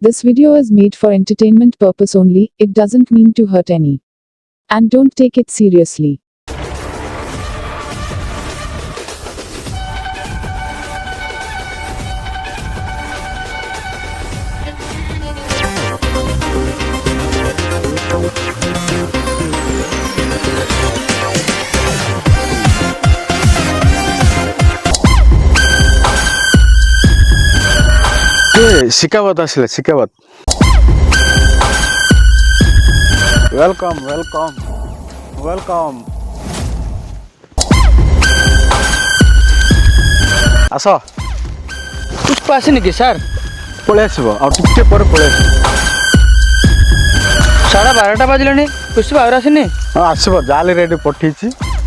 This video is made for entertainment purpose only, it doesn't mean to hurt any. And don't take it seriously. Shekhawat आसले Shekhawat welcome welcome welcome आस पुष्पा आसे कि sir पलि आसब आटे पर पलि साढ़े 12टा बाजिलानी पुष्पा आवर आसेनी आसब जाली रेडी पठे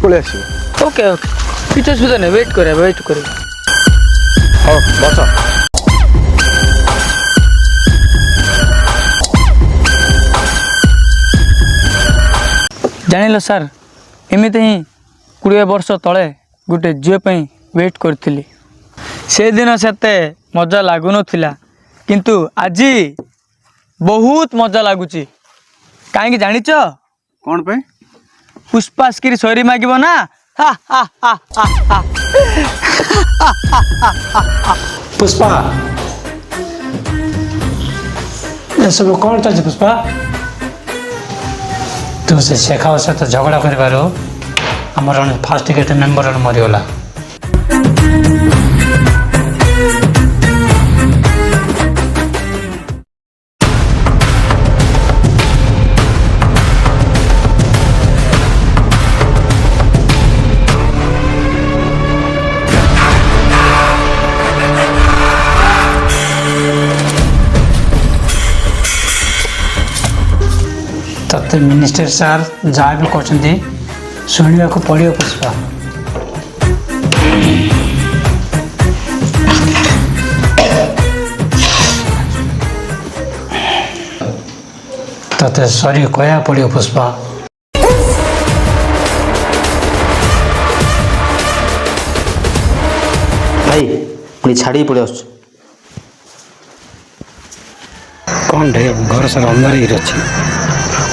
पलि आसब ओके ओके किसी असुविधा नहीं वेट कर हाँ बस जानिल सर एमती ही 20 वर्ष तले गोटे झील वेट करी से दिन से मजा लगुन किंतु आज बहुत मजा लगुच कहीं जानिच कौन पे पुष्पा स्क्री सरी मागिब ना हा हा हा हा हा पुष्पा ये सब कौन चलছে पुष्पा तू से शेखाव सहित झगड़ा कर फास्ट टिकेट मेम्बर मरीगला तते मिनिस्टर सार जहाँ भी कहते शुणा को पड़ो पुष्पा तते सॉरी कहया पड़ो पुष्पा भाई पुणी छाड़ी पड़े आस कौन रे घर सारा अंधार ही अच्छी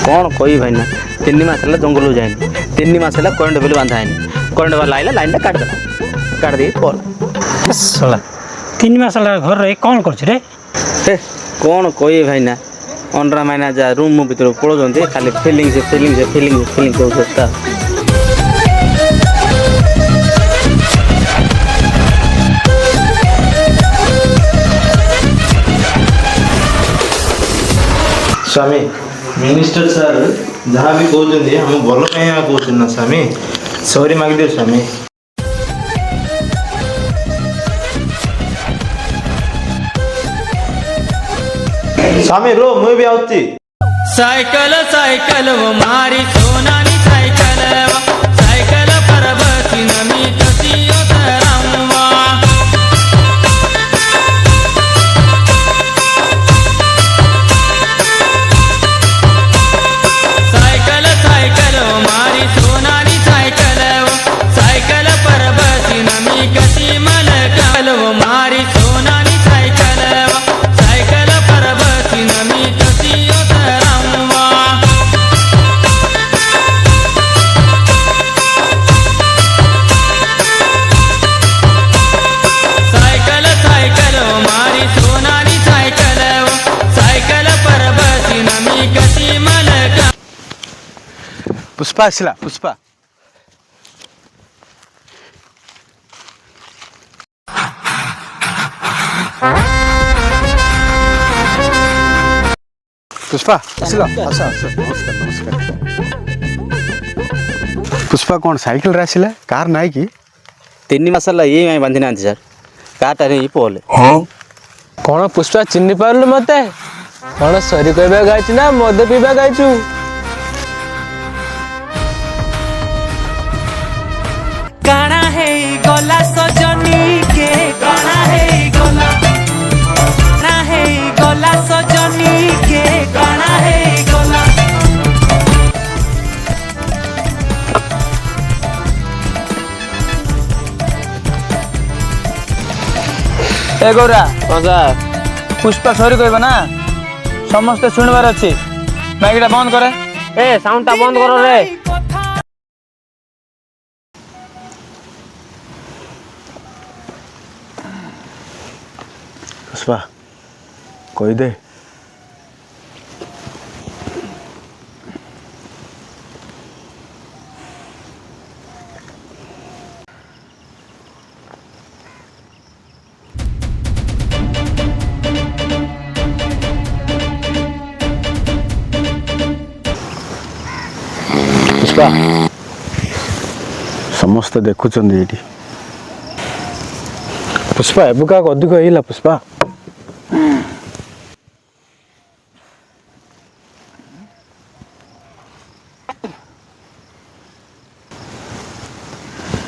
कौन कही भाई ना 3 मास है जंगल जाए 3 मास है करेन्ट बिल बांधा है करेन्ट वाला आइला लाइन काटदेला काट दी पल साला 3 मास घर रही कौन कर कौन कही भाई ना अंडरा माइना जा रूम भर पड़ों खाली फिलिंग से फिलिंग से फिलिंग से फिलिंग कर स्वामी मिनिस्टर सर जहाँ भी कहते हम भल कहते ना स्वामी सॉरी माग दियो स्वामी स्वामी रो मुझे भी आउती साइकिल साइकिल वो मारी सोनानी साइकिल साइकिल पर बसी नमी कसियो तरंगवा साइकिल साइकिल वो मारी सोनानी साइकिल साइकिल पर बसी नमी कसी मलकल वो मारी सोनानी साइकिल साइकिल पर बसी नमी कसियो तरंगवा साइकिल साइकिल मारी सोनानी साइकिल साइकिल पर बसी नमी कसी मलका पुष्पा आसला पुष्पा पुष्पा आसला आस आस नमस्कार नमस्कार पुष्पा कौन साइकिल रे आसला कार नाई कि 3 मास है ये बांधी ना सर काटा नहीं पल कौन पुष्पा चिन्ह पारलु मते कौन सरी कहबा गाइछ ना मद पीबा गाइछु काना है गला सजनी के काना है गला सजनी के काना है गला ए गौरा कौन सा पुष्पा सरी कहबा ना ସମସ୍ତେ ଶୁଣିବାର ଅଛି। ମାଇକଟା ବନ୍ଦ କରେ। ଏ ସାଉଣ୍ଡଟା ବନ୍ଦ କର ରେ। पुष्पा କହିଦେ। पुष्पा ସମସ୍ତେ ଦେଖୁଛନ୍ତି ଏଇଠି। पुष्पा ଏବେ କାହାକୁ ଅଧିକ ହେଇଲା पुष्पा।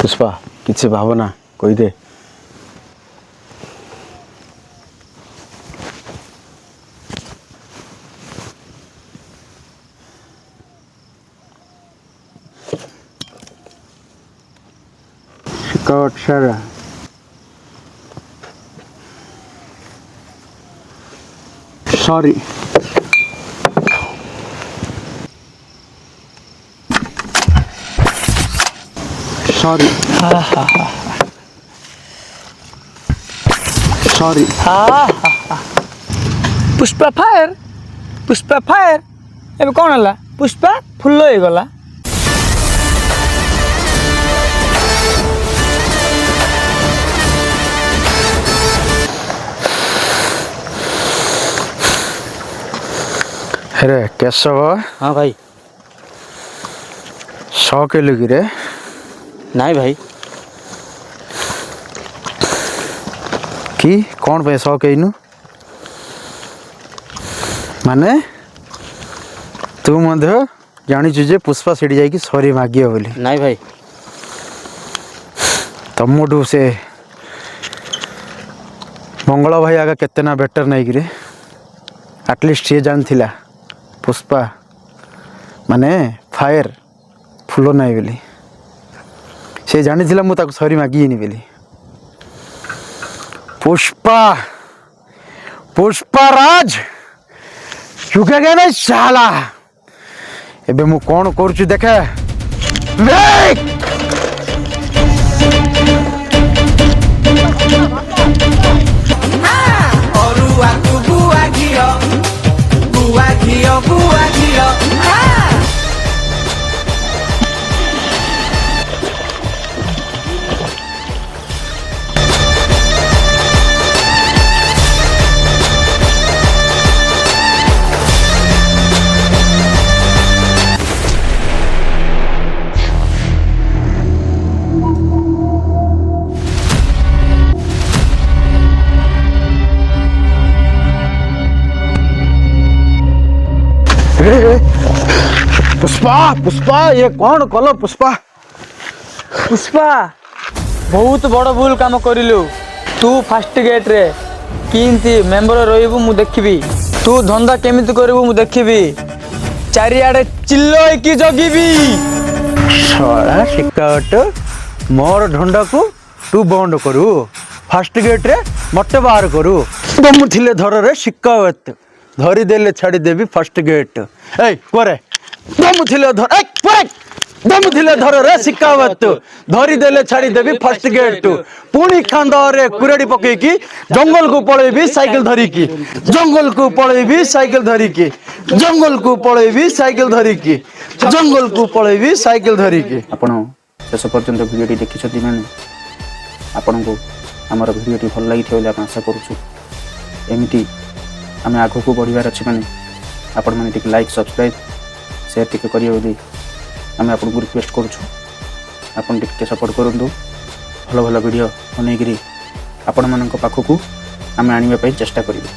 पुष्पा କିଛି ଭାବନା କହିଦେ। शिकावत सारा sorry sorry sorry Pushpa fire ଏବେ କ'ଣ ହେଲା? ପୁଷ୍ପା ଫୁଲ ହେଇଗଲା। अरे केशव हाँ भाई। 100 किलो की रे। नहीं भाई कि कौन पे 100 कहनु माने तू मध्य जानिछु जे पुष्पा सेठी जाई कि सॉरी मागियो बोली। नहीं भाई तमोटू से मंगल भाई आगे केतना बेटर नहीं कि रे। एटलिस्ट ये जान थिला पुष्पा माने फायर फुल नहीं बोली। से जानी थिला मु ताको सॉरी मागिनी बोली। पुष्पा पुष्पाराज चुके गए ना साला। एबे मु कौन करूछु देखे। ଅରୁଆ କୁ ଗୁଆ ଘିଅ ଗୁଆ ଘିଅ ଗୁଆ ଘିଅ पुष्पा पुष्पा ये कौन कल पुष्पा। पुष्पा बहुत बड़ भूल काम करिलु। तू फास्ट गेट रे किंती मेंबर रहिबु मु देखिबी। तू धंदा केमिति करिबु मु देखिबी। चारिआडे चिल्लोय की जगिबी। साला शिकावट मोर ढंडा को तू बंद करू। फास्ट गेट रे मत बाहर करू। दम थिले धर रे शिकावत धरी देले छाड़ी देबी फास्ट गेट। ए करे दम थिले धर ए करे दम थिले धर रे शिकावत धरी देले छाड़ी देबी फास्ट गेट। पुणी खांदा रे कुरेडी पके की जंगल को पळेबी साइकिल धरी की। जंगल को पळेबी साइकिल धरी की। जंगल को पळेबी साइकिल धरी की। जंगल को पळेबी साइकिल धरी की। आपण शेष पर्यंत भिडियोटी देखिछथि माने आपण को हमर भिडियोटी भल लागि थियो ବୋଲି आशा करूछु। एमिति आमे आगो को बढ़िबार अछि माने आपण माने टिक लाइक सब्सक्राइब शेयर टिक करियो बोली आमे आपण को रिक्वेस्ट करूछु। आपण टिक सपोर्ट करंदु भल भल वीडियो बनै गिरी आपण मानक पाखकू आमे आनिबा पई चेष्टा करिबो।